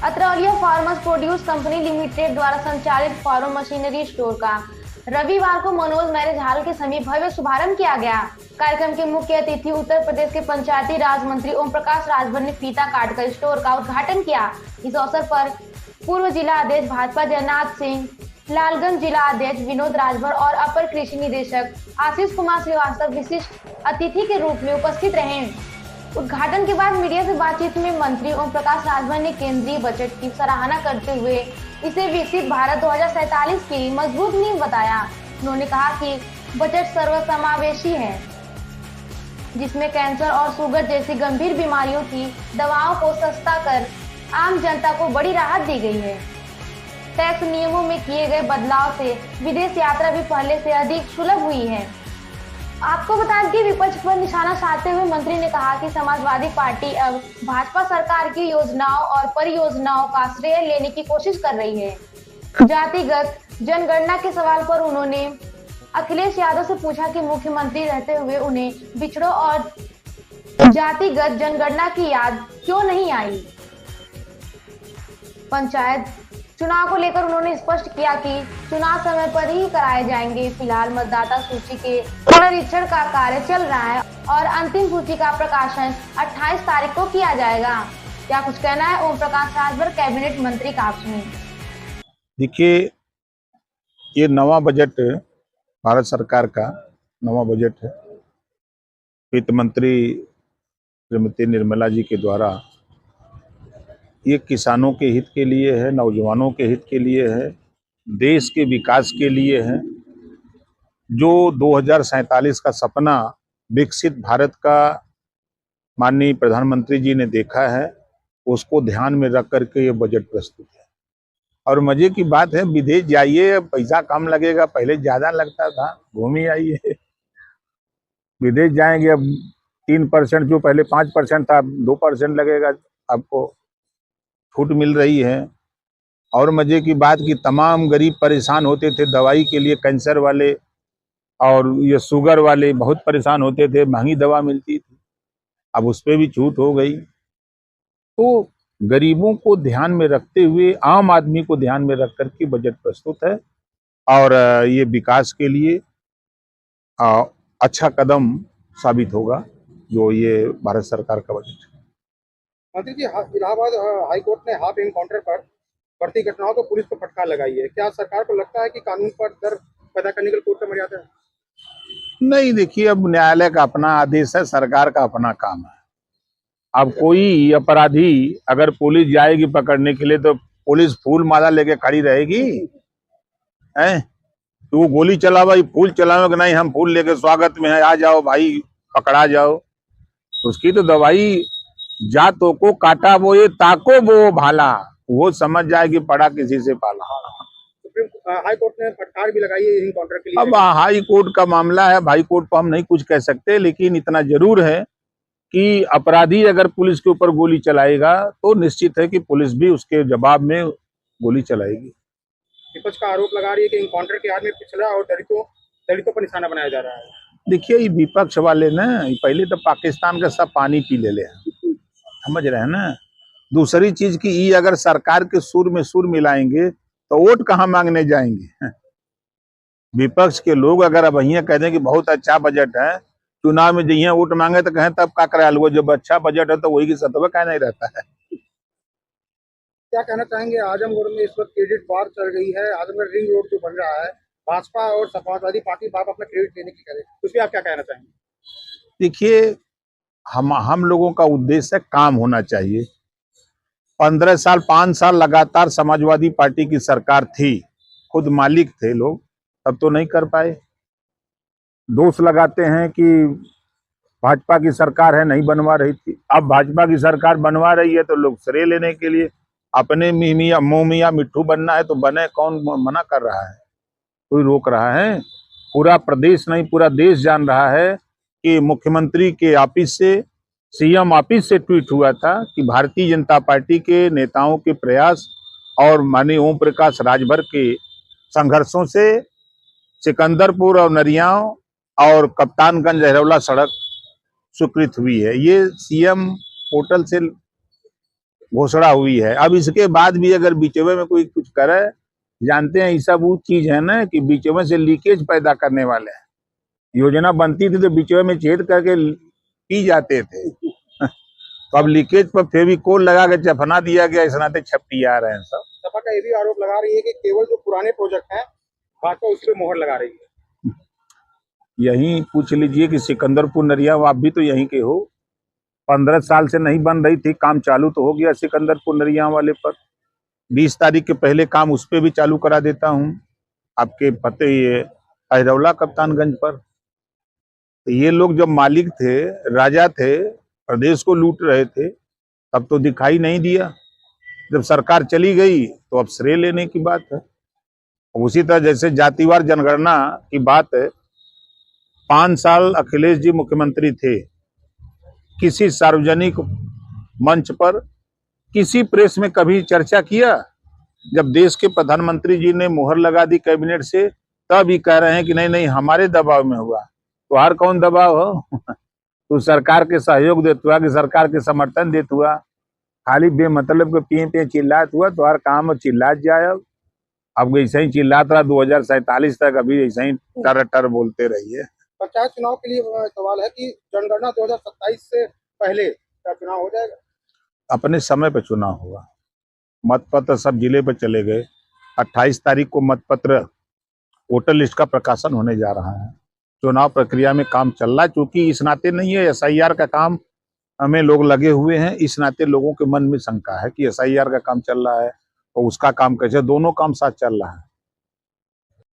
अत्रौलिया farmers produce company limited द्वारा संचालित farm machinery store का रविवार को मनोज मैरिज हॉल के समीप भव्य शुभारंभ किया गया। कार्यक्रम के मुख्य अतिथि उत्तर प्रदेश के पंचायती राज मंत्री ओम प्रकाश राजभर ने फीता काटकर स्टोर का उद्घाटन किया। इस अवसर पर पूर्व जिला अध्यक्ष भाजपा जयनाथ सिंह, लालगंज जिला अध्यक्ष विनोद राजभर और अपर कृषि निदेशक आशीष कुमार श्रीवास्तव विशिष्ट अतिथि के रूप में उपस्थित रहे। उद्घाटन के बाद मीडिया से बातचीत में मंत्री ओम प्रकाश राजभर ने केंद्रीय बजट की सराहना करते हुए इसे विकसित भारत 2047 की मजबूत नींव बताया। उन्होंने कहा कि बजट सर्वसमावेशी है, जिसमें कैंसर और शुगर जैसी गंभीर बीमारियों की दवाओं को सस्ता कर आम जनता को बड़ी राहत दी गई है। टैक्स नियमों में किए गए बदलाव से विदेश यात्रा भी पहले से अधिक सुलभ हुई है। आपको बता दें कि विपक्ष पर निशाना साधते हुए मंत्री ने कहा कि समाजवादी पार्टी अब भाजपा सरकार की योजनाओं और परियोजनाओं का श्रेय लेने की कोशिश कर रही है। जातिगत जनगणना के सवाल पर उन्होंने अखिलेश यादव से पूछा कि मुख्यमंत्री रहते हुए उन्हें बिछड़ों और जातिगत जनगणना की याद क्यों नहीं आई। पंचायत चुनाव को लेकर उन्होंने स्पष्ट किया कि चुनाव समय पर ही कराए जाएंगे। फिलहाल मतदाता सूची के पुनरीक्षण का कार्य चल रहा है और अंतिम सूची का प्रकाशन 28 तारीख को किया जाएगा। क्या कुछ कहना है ओम प्रकाश राजभर कैबिनेट मंत्री का, आप सुनिए। देखिए, ये नवा बजट भारत सरकार का नवा बजट है। वित्त मंत्री श्रीमती निर्मला जी के द्वारा ये किसानों के हित के लिए है, नौजवानों के हित के लिए है, देश के विकास के लिए है। जो 2047 का सपना विकसित भारत का माननीय प्रधानमंत्री जी ने देखा है, उसको ध्यान में रख करके ये बजट प्रस्तुत है। और मजे की बात है, विदेश जाइए, पैसा कम लगेगा, पहले ज्यादा लगता था, घूम ही आइए। विदेश जाएंगे, अब 3% जो पहले 5% था, 2% लगेगा, आपको छूट मिल रही है। और मजे की बात कि तमाम गरीब परेशान होते थे दवाई के लिए, कैंसर वाले और ये शुगर वाले बहुत परेशान होते थे, महंगी दवा मिलती थी, अब उस पर भी छूट हो गई। तो गरीबों को ध्यान में रखते हुए, आम आदमी को ध्यान में रख करके बजट प्रस्तुत है और ये विकास के लिए अच्छा कदम साबित होगा जो ये भारत सरकार का बजट है। मंत्री जी, इलाहाबाद हाई कोर्ट ने हाफ एनकाउंटर पर बढ़ती घटनाओं को पुलिस को फटकार लगाई है। क्या सरकार को लगता है कि कानून पर डर पैदा करने के लिए कोर्ट का मर्यादा है? नहीं, देखिए, अब न्यायालय का अपना आदेश है, सरकार का अपना काम है। अब कोई अपराधी अगर पुलिस जाएगी पकड़ने के लिए तो पुलिस फूल माला लेके खड़ी रहेगी? हैं? तो वो गोली चलावा, फूल चलावे कि नहीं हम फूल लेके स्वागत में है, आ जाओ भाई, पकड़ा जाओ। उसकी तो दवाई जातों को काटा वो ये ताको वो भाला, वो समझ जाए कि पड़ा किसी से पाला। सुप्रीम हाई कोर्ट ने फटकार भी लगाई है एनकाउंटर के लिए। अब हाई कोर्ट का मामला है, हाई कोर्ट को हम नहीं कुछ कह सकते, लेकिन इतना जरूर है कि अपराधी अगर पुलिस के ऊपर गोली चलाएगा तो निश्चित है कि पुलिस भी उसके जवाब में गोली चलाएगी। विपक्ष का आरोप लगा रही है कि एनकाउंटर के हाथ में पिछड़ा और दलितों पर निशाना बनाया जा रहा है। देखिए, ये विपक्ष वाले ना पहले तो पाकिस्तान का सब पानी पी ले, समझ रहे हैं ना। दूसरी चीज की ये अगर सरकार के सुर में सुर मिलाएंगे तो वोट कहाँ मांगने जाएंगे। विपक्ष के लोग अगर अब यहाँ कह दें कि बहुत अच्छा बजट है, चुनाव में जहाँ वोट मांगे तो कहें तब का करा लो, जब अच्छा बजट है तो वही की सत्ता क्या नहीं रहता है। क्या कहना चाहेंगे, आजमगढ़ में इस वक्त क्रेडिट वार चल रही है। आजमगढ़ रिंग रोड जो बन रहा है, भाजपा और समाजवादी पार्टी बाप अपना क्रेडिट लेने की करे, उस पर आप क्या कहना चाहेंगे? देखिए, हम लोगों का उद्देश्य काम होना चाहिए। 15 साल 5 साल लगातार समाजवादी पार्टी की सरकार थी, खुद मालिक थे लोग, तब तो नहीं कर पाए। दोष लगाते हैं कि भाजपा की सरकार है नहीं बनवा रही थी, अब भाजपा की सरकार बनवा रही है तो लोग श्रेय लेने के लिए अपने मुंह मियां मिट्ठू बनना है तो बने, कौन मना कर रहा है, कोई रोक रहा है? पूरा प्रदेश नहीं पूरा देश जान रहा है कि मुख्यमंत्री के ऑफिस से, सीएम ऑफिस से ट्वीट हुआ था कि भारतीय जनता पार्टी के नेताओं के प्रयास और माननीय ओम प्रकाश राजभर के संघर्षों से सिकंदरपुर और नरियाव और कप्तानगंज अहरौला सड़क स्वीकृत हुई है। ये सीएम पोर्टल से घोषणा हुई है। अब इसके बाद भी अगर बीचवे में कोई कुछ करे, जानते हैं ये सब वो चीज है ना कि बीचवे से लीकेज पैदा करने वाले हैं। योजना बनती थी तो बीचवे में छेद करके पी जाते थे तो अब लीकेज पर फेविकोल लगा के चफना दिया गया, इस नाते छपटी आ रहे हैं सब। सपा का ये भी आरोप लगा रही है कि केवल जो पुराने प्रोजेक्ट हैं भाजपा उस पर मोहर लगा रही है। यहीं पूछ लीजिए कि सिकंदरपुर नरिया, आप भी तो यहीं के हो। 15 साल से नहीं बन रही थी, काम चालू तो हो गया सिकंदरपुर नरिया वाले पर। 20 तारीख के पहले काम उस पर भी चालू करा देता हूँ, आपके पते ये अहिरौला कप्तानगंज पर। तो ये लोग जब मालिक थे, राजा थे, प्रदेश को लूट रहे थे, तब तो दिखाई नहीं दिया। जब सरकार चली गई तो अब श्रेय लेने की बात है। उसी तरह जैसे जातिवार जनगणना की बात है, 5 साल अखिलेश जी मुख्यमंत्री थे, किसी सार्वजनिक मंच पर, किसी प्रेस में कभी चर्चा किया? जब देश के प्रधानमंत्री जी ने मुहर लगा दी कैबिनेट से, तब ही कह रहे हैं कि नहीं नहीं हमारे दबाव में हुआ। तो हर कौन दबाव हो तो सरकार के सहयोग देते हुआ कि सरकार के समर्थन देते हुआ, खाली बेमतलब के पिए चिल्लात हुआ तो हर काम चिल्लात जाए। अब ऐसे ही चिल्लात रहा 2047 तक, अभी ऐसे ही टर बोलते रहिए। पंचायत चुनाव के लिए सवाल है कि जनगणना 2027 से पहले क्या चुनाव हो जाएगा? अपने समय पर चुनाव हुआ, मतपत्र सब जिले पर चले गए। 28 तारीख को मतपत्र वोटर लिस्ट का प्रकाशन होने जा रहा है। चुनाव प्रक्रिया में काम चल रहा है, चूंकि इस नाते नहीं है SIR का काम हमें लोग लगे हुए हैं, इस नाते लोगों के मन में शंका है कि SIR का काम चल रहा है और उसका काम कैसे, दोनों काम साथ चल रहा है।